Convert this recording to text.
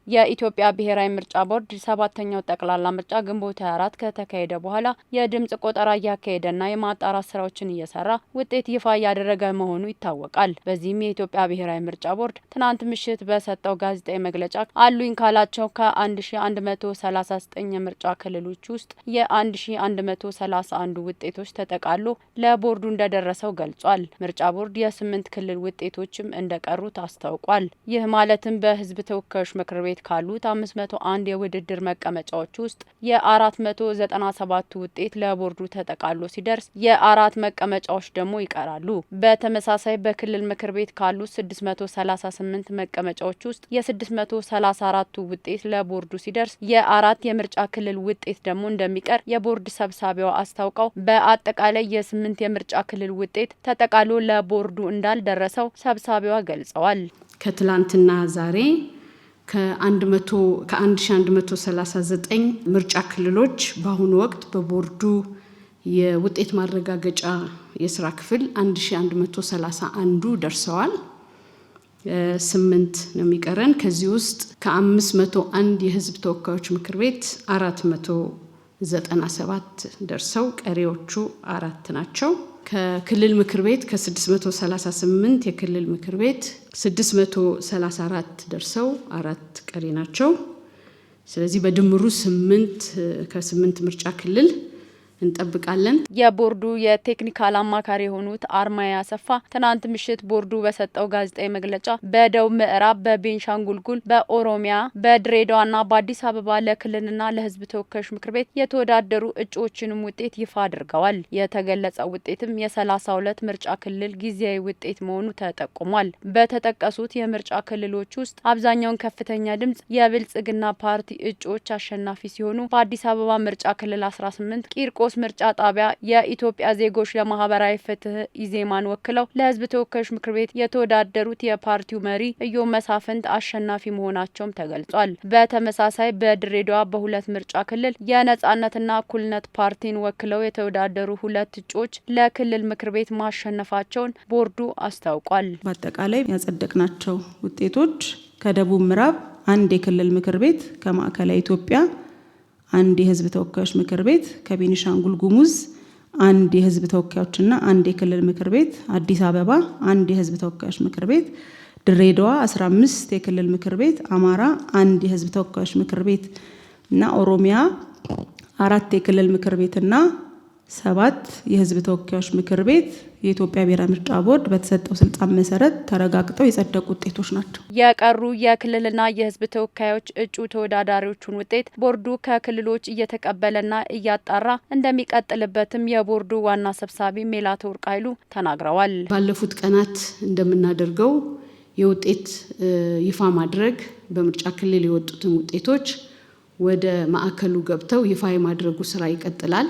የኢትዮጵያ ብሔራዊ ምርጫ ቦርድ ሰባተኛው ጠቅላላ ምርጫ ግንቦት 24 ከተካሄደ በኋላ የድምጽ ቆጠራ እያካሄደና የማጣራት ስራዎችን እየሰራ ውጤት ይፋ ያደረገ መሆኑ ይታወቃል። በዚህም የኢትዮጵያ ብሔራዊ ምርጫ ቦርድ ትናንት ምሽት በሰጠው ጋዜጣዊ መግለጫ አሉኝ ካላቸው ከ1139 የምርጫ ክልሎች ውስጥ የ1131 ውጤቶች ተጠቃሎ ለቦርዱ እንደደረሰው ገልጿል። ምርጫ ቦርድ የ8 ክልል ውጤቶችም እንደቀሩት አስታውቋል። ይህ ማለትም በህዝብ ተወካዮች ምክር ቤት ካሉት 501 የውድድር መቀመጫዎች ውስጥ የ497 ውጤት ለቦርዱ ተጠቃሎ ሲደርስ የአራት መቀመጫዎች ደግሞ ይቀራሉ። በተመሳሳይ በክልል ምክር ቤት ካሉት 638 መቀመጫዎች ውስጥ የ634 ውጤት ለቦርዱ ሲደርስ የአራት የምርጫ ክልል ውጤት ደግሞ እንደሚቀር የቦርድ ሰብሳቢዋ አስታውቀው በአጠቃላይ የ8 የምርጫ ክልል ውጤት ተጠቃሎ ለቦርዱ እንዳልደረሰው ሰብሳቢዋ ገልጸዋል። ከትላንትና ዛሬ ከ1139 ምርጫ ክልሎች በአሁኑ ወቅት በቦርዱ የውጤት ማረጋገጫ የስራ ክፍል 1131 ደርሰዋል። 8 ነው የሚቀረን። ከዚህ ውስጥ ከ501 የህዝብ ተወካዮች ምክር ቤት 497 ደርሰው ቀሪዎቹ 4 ናቸው። ከክልል ምክር ቤት ከ638 የክልል ምክር ቤት 634 ደርሰው 4 ቀሪ ናቸው። ስለዚህ በድምሩ 8 ከ8 ምርጫ ክልል እንጠብቃለን። የቦርዱ የቴክኒካል አማካሪ የሆኑት አርማያ አሰፋ ትናንት ምሽት ቦርዱ በሰጠው ጋዜጣዊ መግለጫ በደቡብ ምዕራብ፣ በቤንሻንጉል ጉሙዝ፣ በኦሮሚያ፣ በድሬዳዋና በአዲስ አበባ ለክልልና ለህዝብ ተወካዮች ምክር ቤት የተወዳደሩ እጩዎችንም ውጤት ይፋ አድርገዋል። የተገለጸው ውጤትም የ32 ምርጫ ክልል ጊዜያዊ ውጤት መሆኑ ተጠቁሟል። በተጠቀሱት የምርጫ ክልሎች ውስጥ አብዛኛውን ከፍተኛ ድምጽ የብልጽግና ፓርቲ እጩዎች አሸናፊ ሲሆኑ በአዲስ አበባ ምርጫ ክልል 18 ቂርቆስ ምርጫ ጣቢያ የኢትዮጵያ ዜጎች ለማህበራዊ ፍትህ ኢዜማን ወክለው ለህዝብ ተወካዮች ምክር ቤት የተወዳደሩት የፓርቲው መሪ እዮም መሳፍንት አሸናፊ መሆናቸውም ተገልጿል። በተመሳሳይ በድሬዳዋ በሁለት ምርጫ ክልል የነጻነትና እኩልነት ፓርቲን ወክለው የተወዳደሩ ሁለት እጩዎች ለክልል ምክር ቤት ማሸነፋቸውን ቦርዱ አስታውቋል። በአጠቃላይ ያጸደቅናቸው ውጤቶች ከደቡብ ምዕራብ አንድ የክልል ምክር ቤት፣ ከማዕከላዊ ኢትዮጵያ አንድ የህዝብ ተወካዮች ምክር ቤት፣ ከቤኒሻንጉል ጉሙዝ አንድ የህዝብ ተወካዮችና አንድ የክልል ምክር ቤት፣ አዲስ አበባ አንድ የህዝብ ተወካዮች ምክር ቤት፣ ድሬዳዋ 15 የክልል ምክር ቤት፣ አማራ አንድ የህዝብ ተወካዮች ምክር ቤት እና ኦሮሚያ 4 የክልል ምክር ቤትና 7 የህዝብ ተወካዮች ምክር ቤት የኢትዮጵያ ብሔራዊ ምርጫ ቦርድ በተሰጠው ስልጣን መሰረት ተረጋግጠው የጸደቁ ውጤቶች ናቸው። የቀሩ የክልልና የህዝብ ተወካዮች እጩ ተወዳዳሪዎቹን ውጤት ቦርዱ ከክልሎች እየተቀበለና እያጣራ እንደሚቀጥልበትም የቦርዱ ዋና ሰብሳቢ ሜላትወርቅ ኃይሉ ተናግረዋል። ባለፉት ቀናት እንደምናደርገው የውጤት ይፋ ማድረግ በምርጫ ክልል የወጡትን ውጤቶች ወደ ማዕከሉ ገብተው ይፋ የማድረጉ ስራ ይቀጥላል።